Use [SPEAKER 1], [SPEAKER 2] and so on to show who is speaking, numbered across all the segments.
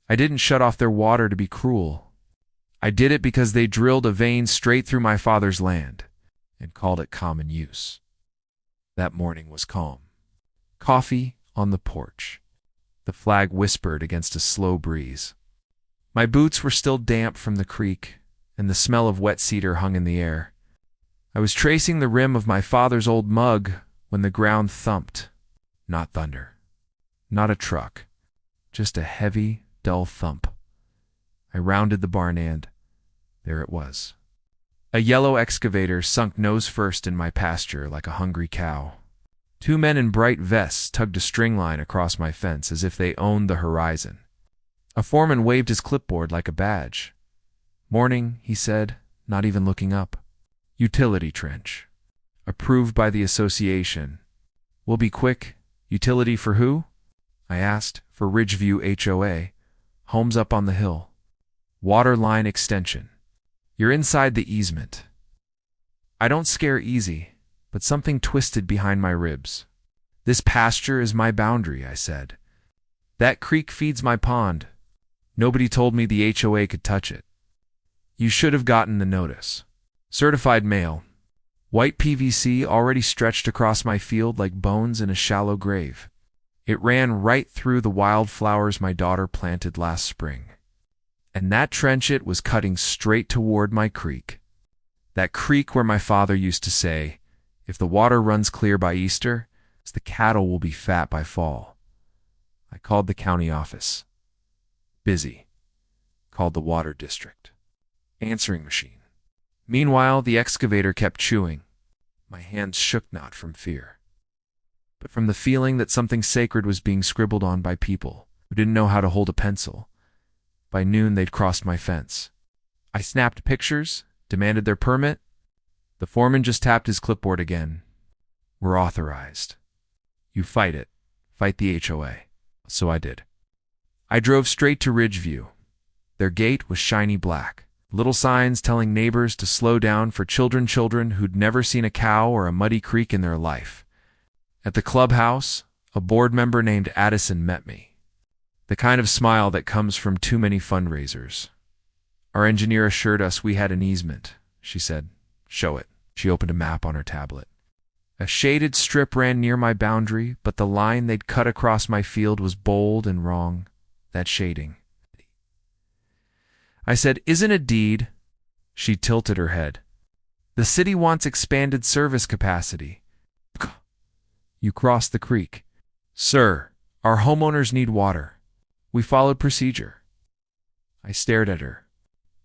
[SPEAKER 1] I didn't shut off their water to be cruel. I did it because they drilled a vein straight through my father's land and called it common use. That morning was calm. Coffee on the porch. The flag whispered against a slow breeze. My boots were still damp from the creek, and the smell of wet cedar hung in the air. I was tracing the rim of my father's old mug when the ground thumped. Not thunder. Not a truck. Just a heavy, dull thump. I rounded the barn and there it was. A yellow excavator sunk nose first in my pasture like a hungry cow. Two men in bright vests tugged a string line across my fence as if they owned the horizon. A foreman waved his clipboard like a badge. "Morning," he said, not even looking up. "Utility trench. Approved by the association. Will be quick. Utility for who?" I asked. "For Ridgeview HOA. Homes up on the hill. Water line extension. You're inside the easement." I don't scare easy, but something twisted behind my ribs. "This pasture is my boundary," I said. "That creek feeds my pond. Nobody told me the HOA could touch it." "You should have gotten the notice." Certified mail. White PVC already stretched across my field like bones in a shallow grave. It ran right through the wildflowers my daughter planted last spring. And that trench was cutting straight toward my creek. That creek where my father used to say, "If the water runs clear by Easter, the cattle will be fat by fall." I called the county office. Busy. Called the water district. Answering machine. Meanwhile, the excavator kept chewing. My hands shook not from fear, but from the feeling that something sacred was being scribbled on by people who didn't know how to hold a pencil. By noon, they'd crossed my fence. I snapped pictures, demanded their permit. The foreman just tapped his clipboard again. "We're authorized. You fight it. Fight the HOA." So I did. I drove straight to Ridgeview. Their gate was shiny black. Little signs telling neighbors to slow down for children who'd never seen a cow or a muddy creek in their life. At the clubhouse, a board member named Addison met me. The kind of smile that comes from too many fundraisers. "Our engineer assured us we had an easement," she said. "Show it." She opened a map on her tablet. A shaded strip ran near my boundary, but the line they'd cut across my field was bold and wrong. That shading. I said, "Isn't a deed?" She tilted her head. "The city wants expanded service capacity." "You crossed the creek." "Sir, our homeowners need water. We followed procedure." I stared at her,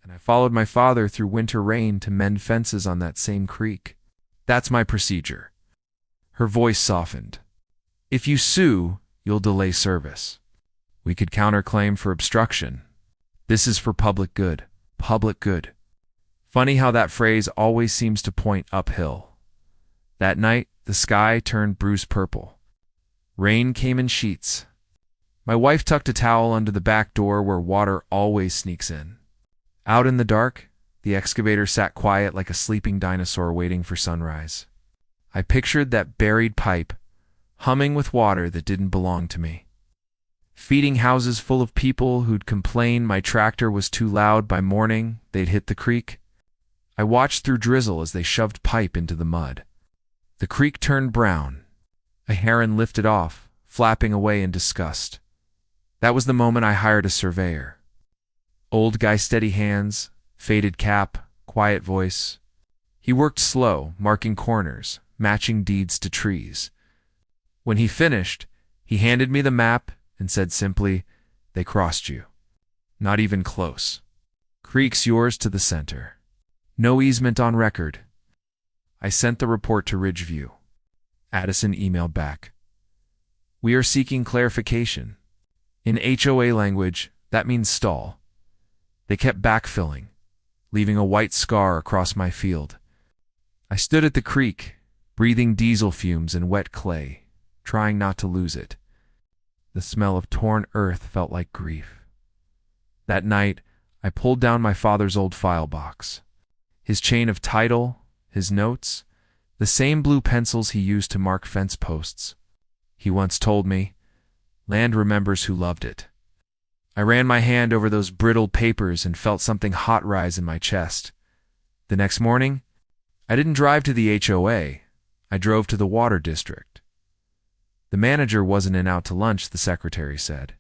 [SPEAKER 1] and I followed my father through winter rain to mend fences on that same creek. "That's my procedure." Her voice softened. "If you sue, you'll delay service. We could counterclaim for obstruction. This is for public good. Public good." Funny how that phrase always seems to point uphill. That night, the sky turned bruise purple. Rain came in sheets. My wife tucked a towel under the back door where water always sneaks in. Out in the dark, the excavator sat quiet like a sleeping dinosaur waiting for sunrise. I pictured that buried pipe, humming with water that didn't belong to me. Feeding houses full of people who'd complain my tractor was too loud by morning they'd hit the creek. I watched through drizzle as they shoved pipe into the mud. The creek turned brown. A heron lifted off, flapping away in disgust. That was the moment I hired a surveyor. Old guy, steady hands, faded cap, quiet voice. He worked slow, marking corners, matching deeds to trees. When he finished, he handed me the map and said simply, "They crossed you. Not even close. Creek's yours to the center. No easement on record." I sent the report to Ridgeview. Addison emailed back. "We are seeking clarification. In HOA language, that means stall." They kept backfilling, leaving a white scar across my field. I stood at the creek, breathing diesel fumes and wet clay, trying not to lose it. The smell of torn earth felt like grief. That night, I pulled down my father's old file box. His chain of title, his notes, the same blue pencils he used to mark fence posts. He once told me, "Land remembers who loved it." I ran my hand over those brittle papers and felt something hot rise in my chest. The next morning, I didn't drive to the HOA. I drove to the water district. The manager wasn't in out to lunch, the secretary said.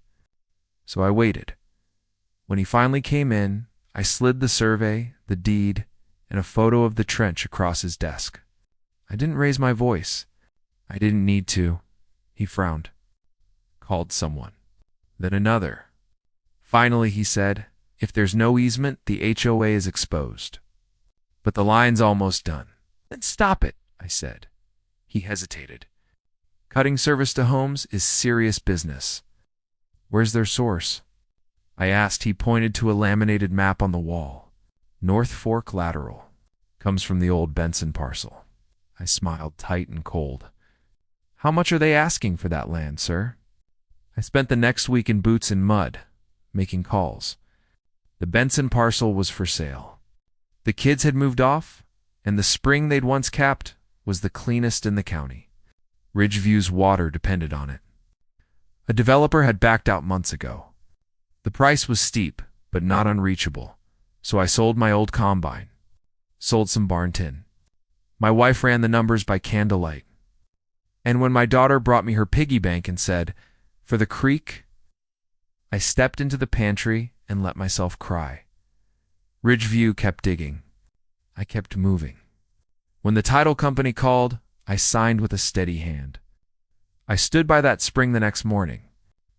[SPEAKER 1] So I waited. When he finally came in, I slid the survey, the deed, and a photo of the trench across his desk. I didn't raise my voice. I didn't need to. He frowned. Called someone. Then another. Finally, he said, if there's no easement, the HOA is exposed. But the line's almost done. Then stop it, I said. He hesitated. Cutting service to homes is serious business. Where's their source? I asked. He pointed to a laminated map on the wall. North Fork lateral. Comes from the old Benson parcel. I smiled tight and cold. How much are they asking for that land, sir? I spent the next week in boots and mud, making calls. The Benson parcel was for sale. The kids had moved off, and the spring they'd once capped was the cleanest in the county. Ridgeview's water depended on it. A developer had backed out months ago. The price was steep, but not unreachable, so I sold my old combine. Sold some barn tin. My wife ran the numbers by candlelight. And when my daughter brought me her piggy bank and said, for the creek, I stepped into the pantry and let myself cry. Ridgeview kept digging. I kept moving. When the title company called, I signed with a steady hand. I stood by that spring the next morning.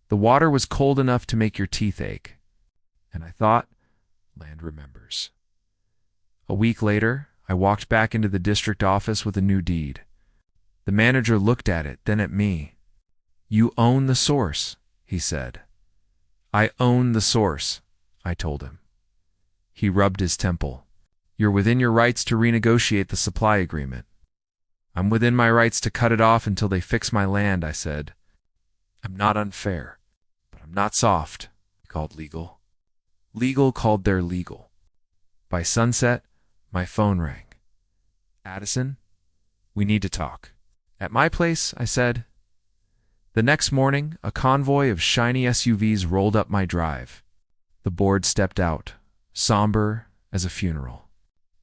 [SPEAKER 1] The water was cold enough to make your teeth ache. And I thought, land remembers. A week later, I walked back into the district office with a new deed. The manager looked at it, then at me. You own the source, he said. I own the source, I told him. He rubbed his temple. You're within your rights to renegotiate the supply agreement. I'm within my rights to cut it off until they fix my land, I said. I'm not unfair, but I'm not soft, he called legal. Legal called their legal. By sunset, my phone rang. Addison, we need to talk. At my place, I said. The next morning, a convoy of shiny SUVs rolled up my drive. The board stepped out, somber as a funeral.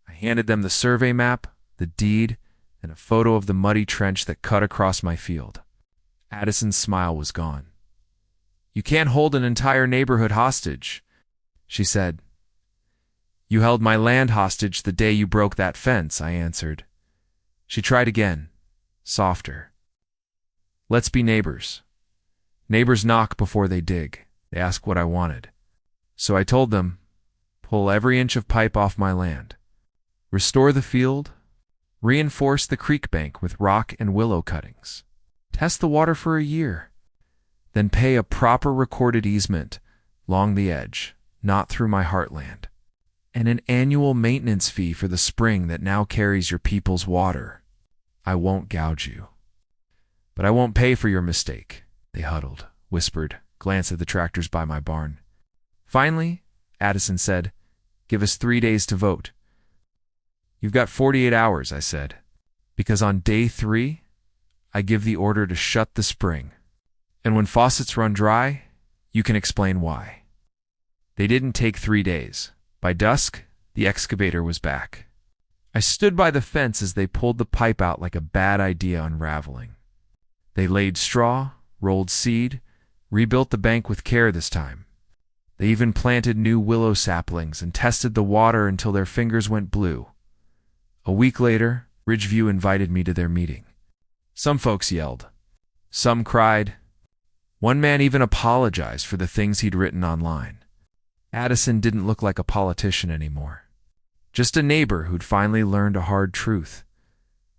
[SPEAKER 1] I handed them the survey map, the deed, and a photo of the muddy trench that cut across my field. Addison's smile was gone. You can't hold an entire neighborhood hostage, she said. You held my land hostage the day you broke that fence, I answered. She tried again, softer. Let's be neighbors. Neighbors knock before they dig. They ask what I wanted. So I told them, pull every inch of pipe off my land. Restore the field. Reinforce the creek bank with rock and willow cuttings. Test the water for a year. Then pay a proper recorded easement along the edge, not through my heartland. And an annual maintenance fee for the spring that now carries your people's water. I won't gouge you. But I won't pay for your mistake, they huddled, whispered, glanced at the tractors by my barn. Finally, Addison said, give us 3 days to vote. You've got 48 hours, I said, because on day 3, I give the order to shut the spring. And when faucets run dry, you can explain why. They didn't take 3 days. By dusk, the excavator was back. I stood by the fence as they pulled the pipe out like a bad idea unraveling. They laid straw, rolled seed, rebuilt the bank with care this time. They even planted new willow saplings and tested the water until their fingers went blue. A week later, Ridgeview invited me to their meeting. Some folks yelled. Some cried. One man even apologized for the things he'd written online. Addison didn't look like a politician anymore. Just a neighbor who'd finally learned a hard truth.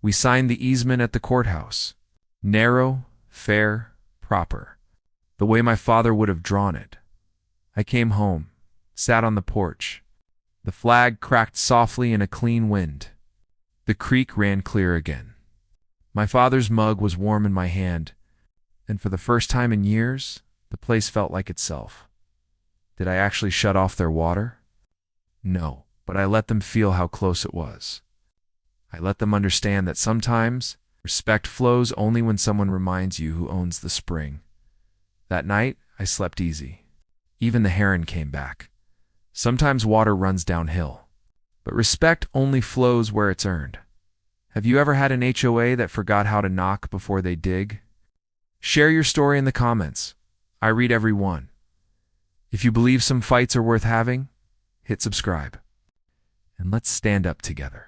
[SPEAKER 1] We signed the easement at the courthouse. Narrow, fair, proper. The way my father would have drawn it. I came home, sat on the porch. The flag cracked softly in a clean wind. The creek ran clear again. My father's mug was warm in my hand, and for the first time in years, the place felt like itself. Did I actually shut off their water? No, but I let them feel how close it was. I let them understand that sometimes respect flows only when someone reminds you who owns the spring. That night, I slept easy. Even the heron came back. Sometimes water runs downhill, but respect only flows where it's earned. Have you ever had an HOA that forgot how to knock before they dig? Share your story in the comments. I read every one. If you believe some fights are worth having, hit subscribe. And let's stand up together.